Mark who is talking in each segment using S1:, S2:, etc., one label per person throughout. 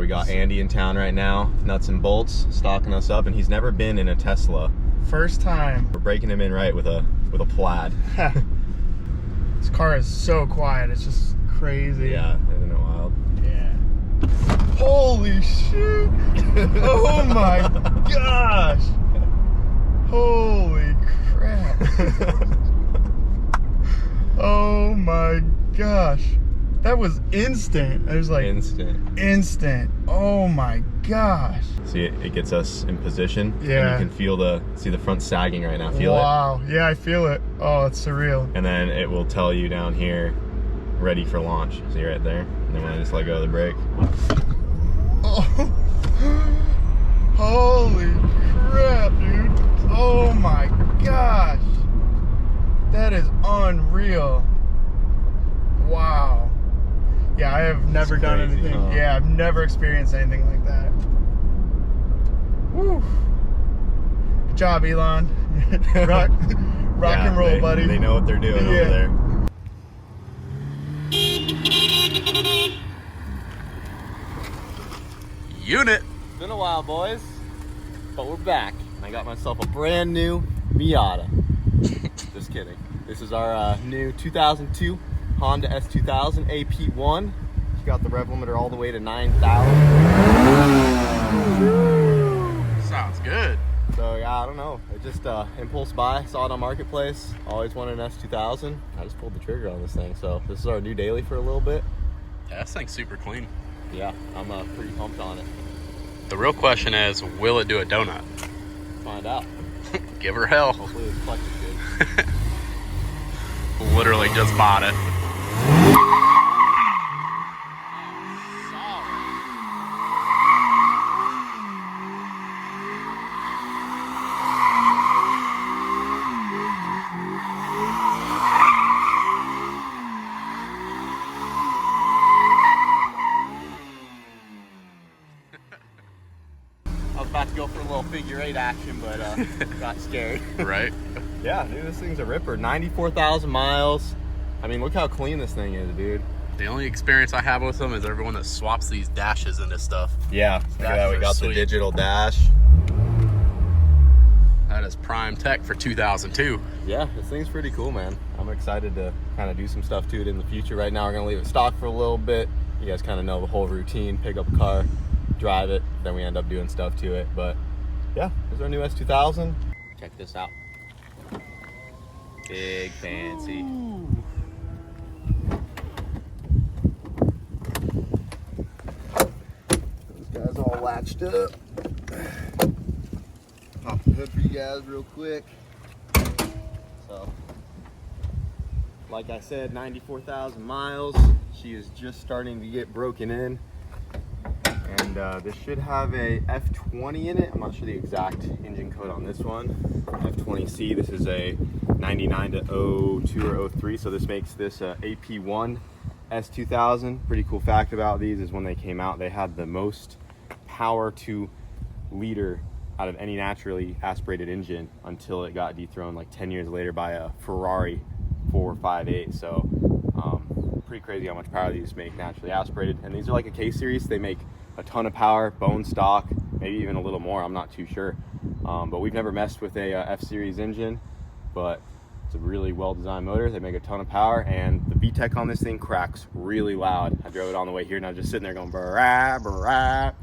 S1: we got Andy in town right now, nuts and bolts, stocking us up, and he's never been in a Tesla.
S2: First time.
S1: We're breaking him in right with a plaid.
S2: This car is so quiet, it's just crazy.
S1: Yeah, isn't it wild?
S2: Yeah. Holy shit! Oh my gosh! Holy crap! Oh my gosh! That was instant. It was like instant. Oh my gosh!
S1: See, it gets us in position.
S2: Yeah.
S1: And you can feel see the front sagging right now. Feel it?
S2: Wow. Yeah, I feel it. Oh, it's surreal.
S1: And then it will tell you down here, ready for launch. See right there? And then when I just let go of the brake.
S2: Oh. Holy crap, dude. Oh my gosh. That is unreal. Wow. Yeah, I have never done anything. Huh? Yeah, I've never experienced anything like that. Woo. Good job, Elon. Rock yeah, and roll, buddy.
S1: They know what they're doing over there.
S3: Unit.
S1: It's been a while, boys, but we're back. I got myself a brand new Miata. Just kidding. This is our new 2002 Honda S2000 Ap1. It's got the rev limiter all the way to 9,000.
S3: Sounds good.
S1: So yeah, I don't know. It just impulse buy, saw it on Marketplace. Always wanted an S2000. I just pulled the trigger on this thing. So this is our new daily for a little bit.
S3: Yeah, this thing's super clean.
S1: Yeah, I'm pretty pumped on it.
S3: The real question is, will it do a donut?
S1: Find out.
S3: Give her hell.
S1: Hopefully this clutch is good.
S3: Literally just bought it.
S1: I was about to go for a little figure 8 action, but got scared.
S3: Right?
S1: Yeah, dude, this thing's a ripper. 94,000 miles. I mean, look how clean this thing is, dude.
S3: The only experience I have with them is everyone that swaps these dashes into stuff.
S1: Yeah, look at that. We got the digital dash.
S3: That is prime tech for 2002.
S1: Yeah, this thing's pretty cool, man. I'm excited to kind of do some stuff to it in the future. Right now, we're going to leave it stock for a little bit. You guys kind of know the whole routine. Pick up a car, drive it, then we end up doing stuff to it. But yeah, this is our new S2000. Check this out. Big fancy.
S2: Ooh.
S1: Those guys all latched up. Pop the hood for you guys real quick. So, like I said, 94,000 miles. She is just starting to get broken in. And this should have a F20 in it. I'm not sure the exact engine code on this one. F20C, this is a 99 to 02 or 03, so this makes this AP1 S2000. Pretty cool fact about these is when they came out, they had the most power to liter out of any naturally aspirated engine until it got dethroned like 10 years later by a Ferrari 458. So pretty crazy how much power these make naturally aspirated. And these are like a K series. They make a ton of power, bone stock, maybe even a little more, I'm not too sure. But we've never messed with a F-Series engine, but it's a really well-designed motor. They make a ton of power, and the VTEC on this thing cracks really loud. I drove it on the way here, and I was just sitting there going, brah, brah,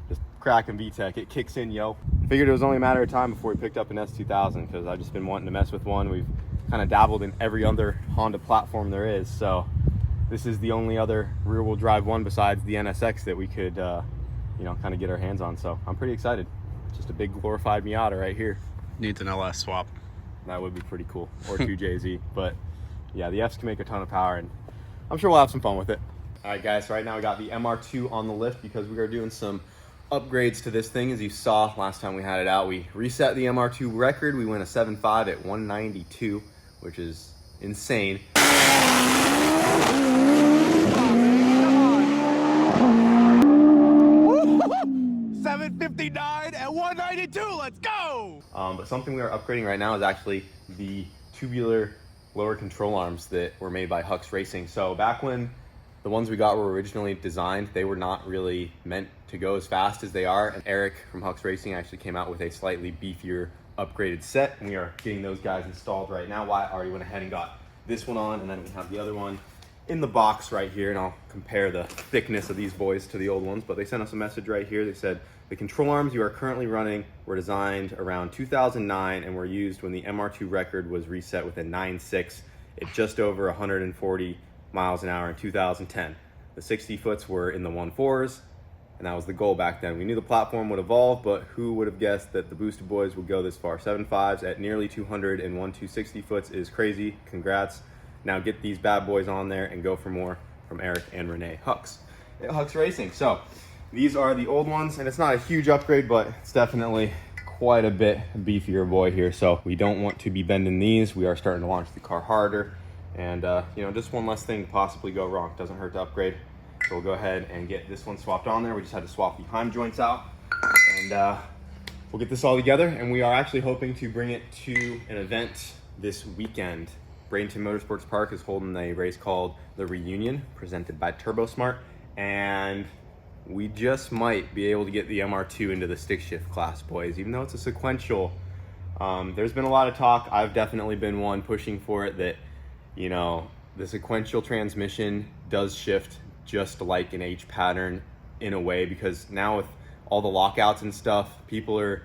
S1: just cracking VTEC. It kicks in, yo. Figured it was only a matter of time before we picked up an S2000, because I've just been wanting to mess with one. We've kind of dabbled in every other Honda platform there is, so this is the only other rear-wheel drive one besides the NSX that we could, kind of get our hands on. So I'm pretty excited. Just a big glorified Miata right here.
S3: Needs an LS swap.
S1: That would be pretty cool, or 2JZ. But yeah, the Fs can make a ton of power, and I'm sure we'll have some fun with it. All right, guys. So right now we got the MR2 on the lift because we are doing some upgrades to this thing. As you saw last time we had it out, we reset the MR2 record. We went a 7.5 at 192, which is insane.
S3: 759 at 192, let's go!
S1: But something we are upgrading right now is actually the tubular lower control arms that were made by Hux Racing. So back when The ones we got were originally designed. They were not really meant to go as fast as they are. And Eric from Hux Racing actually came out with a slightly beefier upgraded set. And we are getting those guys installed right now. Wyatt already went ahead and got this one on, and then we have the other one in the box right here, and I'll compare the thickness of these boys to the old ones. But they sent us a message right here. They said, the control arms you are currently running were designed around 2009 and were used when the MR2 record was reset with a 9.6 at just over 140 miles an hour in 2010. The 60 foots were in the 1.4s, and that was the goal back then. We knew the platform would evolve, but who would have guessed that the boosted boys would go this far? 7.5s at nearly 200 and 260 foots is crazy. Congrats. Now get these bad boys on there and go for more. From Eric and Renee Hux at Hux Racing. So these are the old ones, and it's not a huge upgrade, but it's definitely quite a bit beefier boy here. So we don't want to be bending these. We are starting to launch the car harder, and you know, just one less thing to possibly go wrong. Doesn't hurt to upgrade. So we'll go ahead and get this one swapped on there. We just had to swap the Heim joints out, and we'll get this all together. And we are actually hoping to bring it to an event this weekend. Bradenton Motorsports Park is holding a race called The Reunion, presented by TurboSmart, and we just might be able to get the MR2 into the stick shift class, boys, even though it's a sequential. There's been a lot of talk. I've definitely been one pushing for it, that, you know, the sequential transmission does shift just like an H pattern in a way, because now with all the lockouts and stuff, people are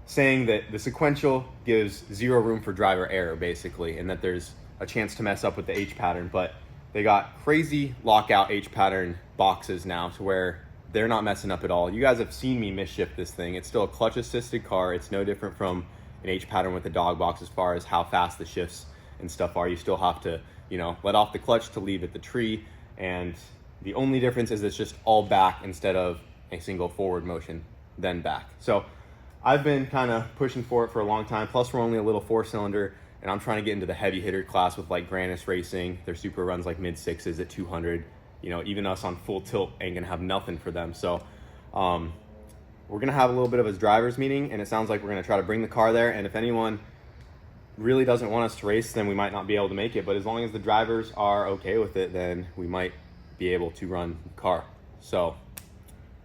S1: saying that the sequential gives zero room for driver error, basically, and that there's a chance to mess up with the H pattern. But they got crazy lockout H pattern boxes now to where they're not messing up at all. You guys have seen me misshift this thing. It's still a clutch assisted car. It's no different from an H pattern with a dog box as far as how fast the shifts and stuff are. You still have to, you know, let off the clutch to leave at the tree, and the only difference is it's just all back instead of a single forward motion, then back. So I've been kind of pushing for it for a long time. Plus, we're only a little 4-cylinder, and I'm trying to get into the heavy hitter class with like Granis Racing. Their super runs like mid 6s at 200. You know, even us on full tilt ain't gonna have nothing for them. So we're gonna have a little bit of a driver's meeting, and it sounds like we're gonna try to bring the car there. And if anyone really doesn't want us to race, then we might not be able to make it. But as long as the drivers are okay with it, then we might be able to run the car. So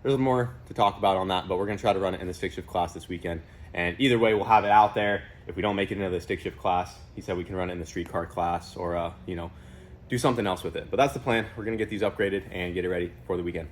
S1: there's more to talk about on that, but we're gonna try to run it in the stick shift class this weekend. And either way, we'll have it out there. If we don't make it into the stick shift class, he said we can run it in the street car class, or you know, do something else with it. But that's the plan. We're gonna get these upgraded and get it ready for the weekend.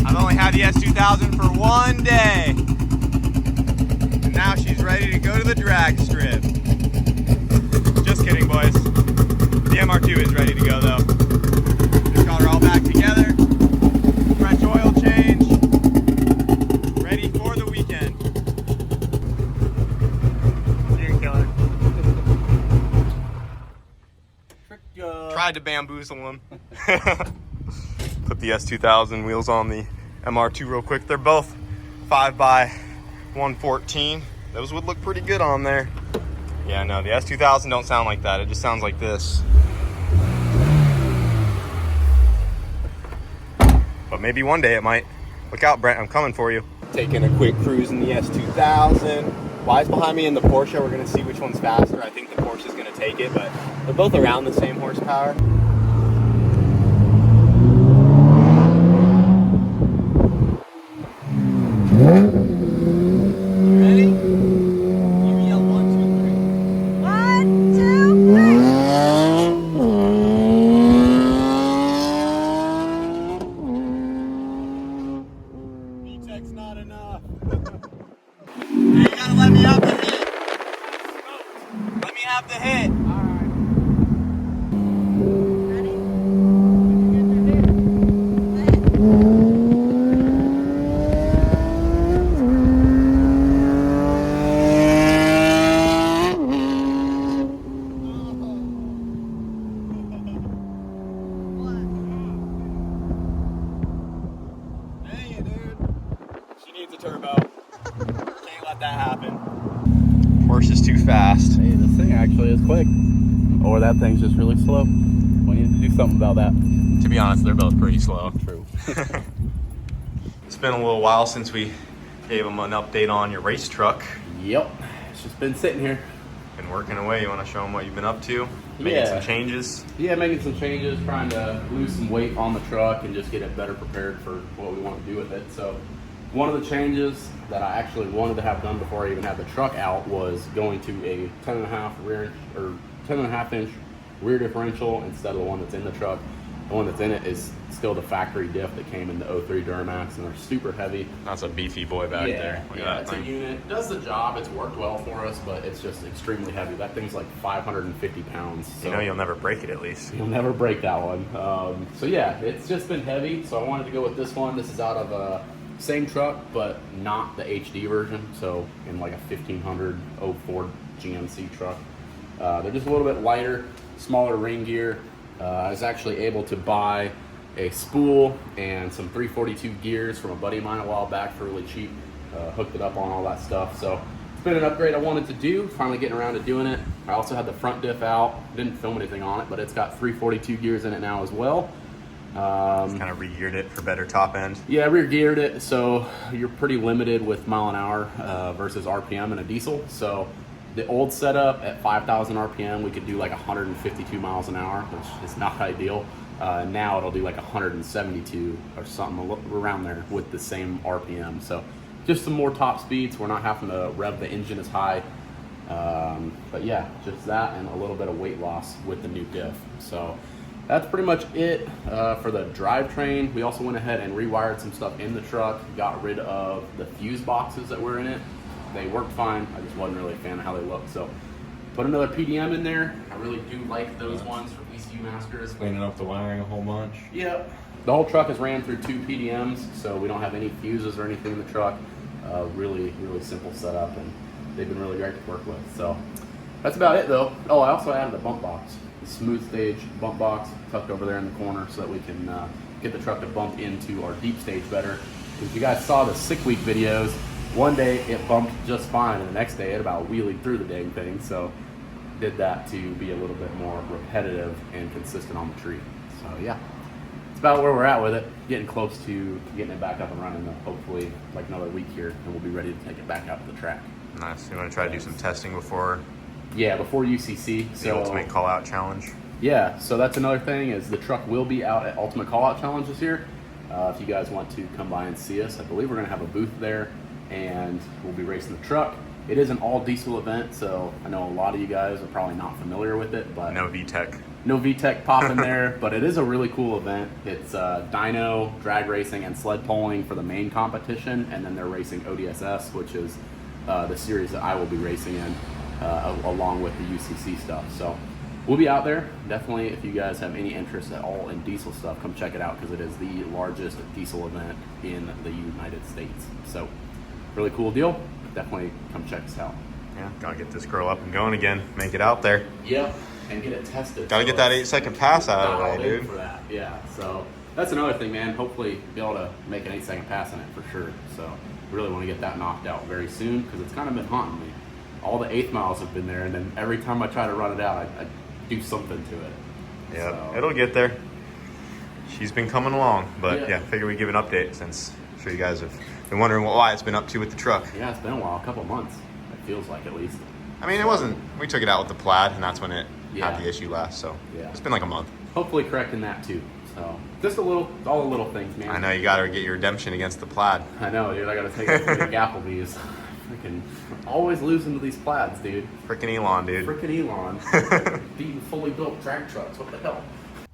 S1: I've only had the S2000 for one day, and now she's ready to go to the drag strip. Just kidding, boys. The MR2 is ready to go, though. Just got her all back together. Fresh oil change. Ready for the weekend. You're a killer. Tried to bamboozle him. Put the S2000 wheels on the MR2 real quick. They're both 5x114. Those would look pretty good on there. Yeah, no, the S2000 don't sound like that. It just sounds like this. But maybe one day it might. Look out, Brent, I'm coming for you. Taking a quick cruise in the S2000. Wyatt's behind me in the Porsche. We're gonna see which one's faster. I think the Porsche is gonna take it, but they're both around the same horsepower. Not enough. You gotta let me have the hit. Let me have the hit. Alright. Ready? turbo. Can't let that happen. Porsche is too fast.
S3: Hey, this thing actually is quick. Or that thing's just really slow. We need to do something about that.
S1: To be honest, they're both pretty slow.
S3: True.
S1: It's been a little while since we gave them an update on your race truck.
S3: Yep. It's just been sitting here.
S1: Been working away. You want to show them what you've been up to? Making some changes?
S3: Yeah, making some changes, trying to lose some weight on the truck and just get it better prepared for what we want to do with it. So one of the changes that I actually wanted to have done before I even had the truck out was going to a 10.5 inch rear differential instead of the one that's in the truck. The one that's in it is still the factory diff that came in the 03 Duramax, and they're super heavy.
S1: That's a beefy boy back there. Look at that
S3: it's
S1: thing.
S3: a unit. Does the job. It's worked well for us, but it's just extremely heavy. That thing's like 550 pounds. So
S1: You know you'll never break it at least.
S3: you'll never break that one. So yeah, it's just been heavy. So I wanted to go with this one. This is out of same truck, but not the HD version. So in like a 1500 04 GMC truck. They're just a little bit lighter, smaller ring gear. I was actually able to buy a spool and some 342 gears from a buddy of mine a while back for really cheap. Hooked it up on all that stuff. So it's been an upgrade I wanted to do, finally getting around to doing it. I also had the front diff out, didn't film anything on it, but it's got 342 gears in it now as well.
S1: Kind of re-geared it for better top end.
S3: Yeah, rear geared it, so you're pretty limited with mile an hour versus RPM in a diesel. So the old setup at 5,000 RPM, we could do like 152 miles an hour, which is not ideal. Now it'll do like 172 or something around there with the same RPM. So just some more top speeds. We're not having to rev the engine as high. But yeah, just that and a little bit of weight loss with the new diff. So that's pretty much it for the drivetrain. We also went ahead and rewired some stuff in the truck, got rid of the fuse boxes that were in it. They worked fine. I just wasn't really a fan of how they looked. So put another PDM in there. I really do like those ones from ECU Masters.
S1: Cleaning up the wiring a whole bunch.
S3: Yep. The whole truck is ran through 2 PDMs, so we don't have any fuses or anything in the truck. Really simple setup, and they've been really great to work with. So that's about it though. Oh, I also added a bump box, the smooth stage bump box tucked over there in the corner so that we can get the truck to bump into our deep stage better. If you guys saw the sick week videos, one day it bumped just fine, and the next day it about wheelied through the dang thing. So did that to be a little bit more repetitive and consistent on the tree. So yeah, it's about where we're at with it. Getting close to getting it back up and running, hopefully like another week here, and we'll be ready to take it back out to the track.
S1: Nice. You want to try to do some testing before
S3: Yeah, before UCC.
S1: the Ultimate Call Out Challenge?
S3: Yeah, so that's another thing is the truck will be out at Ultimate Call Out Challenge this year. If you guys want to come by and see us, I believe we're going to have a booth there, and we'll be racing the truck. It is an all diesel event, so I know a lot of you guys are probably not familiar with it, but
S1: No VTEC.
S3: no VTEC pop in there, but it is a really cool event. It's dyno, drag racing, and sled pulling for the main competition, and then they're racing ODSS, which is the series that I will be racing in, along with the UCC stuff. So we'll be out there. Definitely, if you guys have any interest at all in diesel stuff, come check it out, because it is the largest diesel event in the United States. So really cool deal. Definitely come check us out.
S1: Yeah, gotta get this girl up and going again. Make it out there.
S3: Yep, and get it tested.
S1: Gotta get that 8-second pass out of the way, dude.
S3: For that, yeah. So that's another thing, man. Hopefully, be able to make an 8-second pass in it for sure. So really want to get that knocked out very soon, because it's kind of been haunting me. All the 8th miles have been there, and then every time I try to run it out, I do something to it.
S1: Yeah,
S3: So,
S1: it'll get there. She's been coming along, but
S3: Yeah.
S1: yeah, figure we give an update since I'm sure you guys have been wondering why it's been up to with the truck.
S3: yeah, it's been a while, a couple months. It feels like, at least.
S1: I mean, it wasn't. We took it out with the plaid, and that's when it
S3: Yeah.
S1: had the issue last. So
S3: Yeah.
S1: it's been like a month.
S3: Hopefully, correcting that too. So just a little, all the little things, man.
S1: I know you got to get your redemption against the plaid.
S3: I know, dude. I got to take it to the Applebee's. Freaking always losing to these plaids, dude.
S1: Freaking Elon, dude.
S3: Freaking Elon. Beating fully built drag trucks. What the hell?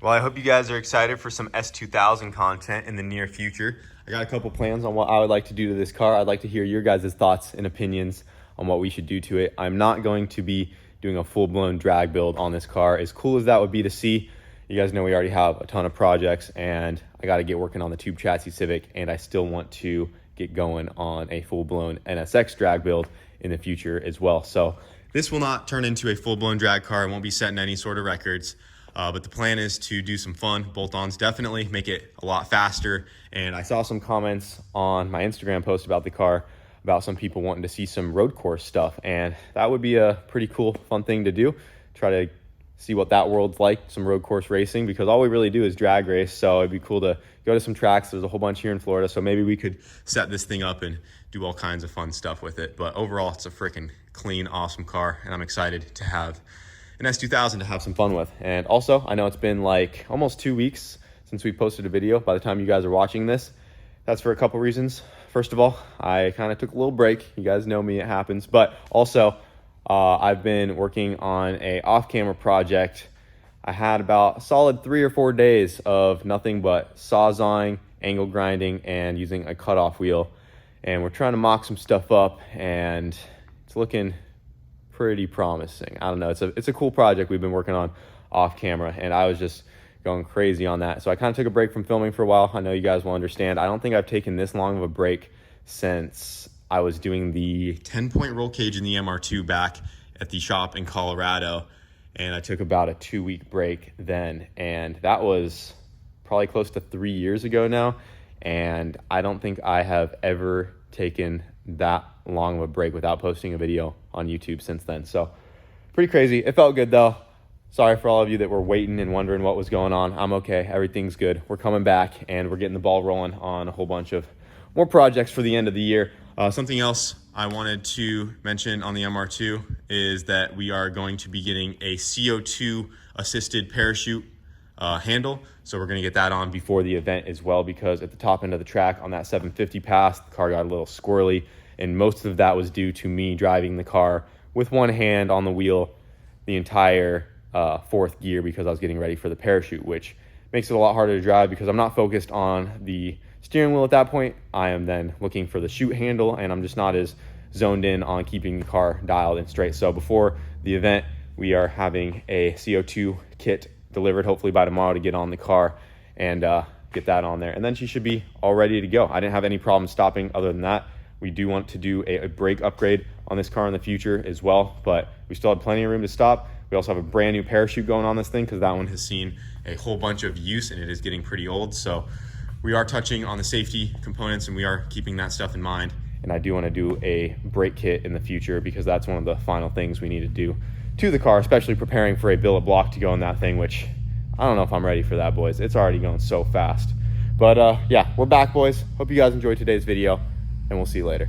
S1: Well, I hope you guys are excited for some S2000 content in the near future. I got a couple plans on what I would like to do to this car. I'd like to hear your guys' thoughts and opinions on what we should do to it. I'm not going to be doing a full-blown drag build on this car. As cool as that would be to see, you guys know we already have a ton of projects, and I got to get working on the tube chassis Civic, and I still want to get going on a full-blown NSX drag build in the future as well. So this will not turn into a full-blown drag car. I won't be setting any sort of records. But the plan is to do some fun bolt-ons, definitely make it a lot faster. And I saw some comments on my Instagram post about the car, about some people wanting to see some road course stuff. And that would be a pretty cool, fun thing to do. Try to see what that world's like, some road course racing, because all we really do is drag race. So it'd be cool to go to some tracks. There's a whole bunch here in Florida. So maybe we could set this thing up and do all kinds of fun stuff with it. But overall, it's a freaking clean, awesome car. And I'm excited to have an S2000 to have some fun with. And also, I know it's been like almost 2 weeks since we posted a video. By the time you guys are watching this, that's for a couple reasons. First of all, I kind of took a little break. You guys know me, it happens. But also, I've been working on a off-camera project. I had about a solid 3 or 4 days of nothing but sawzawing, angle grinding, and using a cutoff wheel. And we're trying to mock some stuff up, and it's looking pretty promising. I don't know, it's a cool project we've been working on off camera, and I was just going crazy on that. So I kind of took a break from filming for a while. I know you guys will understand. I don't think I've taken this long of a break since I was doing the 10-point roll cage in the MR2 back at the shop in Colorado, and I took about a 2-week break then, and that was probably close to 3 years ago now, and I don't think I have ever taken that long of a break without posting a video on YouTube since then. So pretty crazy. It felt good though. Sorry for all of you that were waiting and wondering what was going on. I'm okay. Everything's good. We're coming back and we're getting the ball rolling on a whole bunch of more projects for the end of the year. Something else I wanted to mention on the MR2 is that we are going to be getting a CO2 assisted parachute handle. So we're going to get that on before the event as well, because at the top end of the track on that 750 pass, the car got a little squirrely, and most of that was due to me driving the car with one hand on the wheel the entire fourth gear, because I was getting ready for the parachute, which makes it a lot harder to drive because I'm not focused on the steering wheel at that point. I am then looking for the chute handle, and I'm just not as zoned in on keeping the car dialed in straight. So before the event, we are having a CO2 kit delivered hopefully by tomorrow to get on the car and get that on there, and then she should be all ready to go. I didn't have any problem stopping other than that. We do want to do a brake upgrade on this car in the future as well, but we still have plenty of room to stop. We also have a brand new parachute going on this thing because that one has seen a whole bunch of use and it is getting pretty old. So we are touching on the safety components and we are keeping that stuff in mind. And I do want to do a brake kit in the future because that's one of the final things we need to do to the car, especially preparing for a billet block to go in that thing, which I don't know if I'm ready for that, boys. It's already going so fast. But yeah, we're back, boys. Hope you guys enjoyed today's video, and we'll see you later.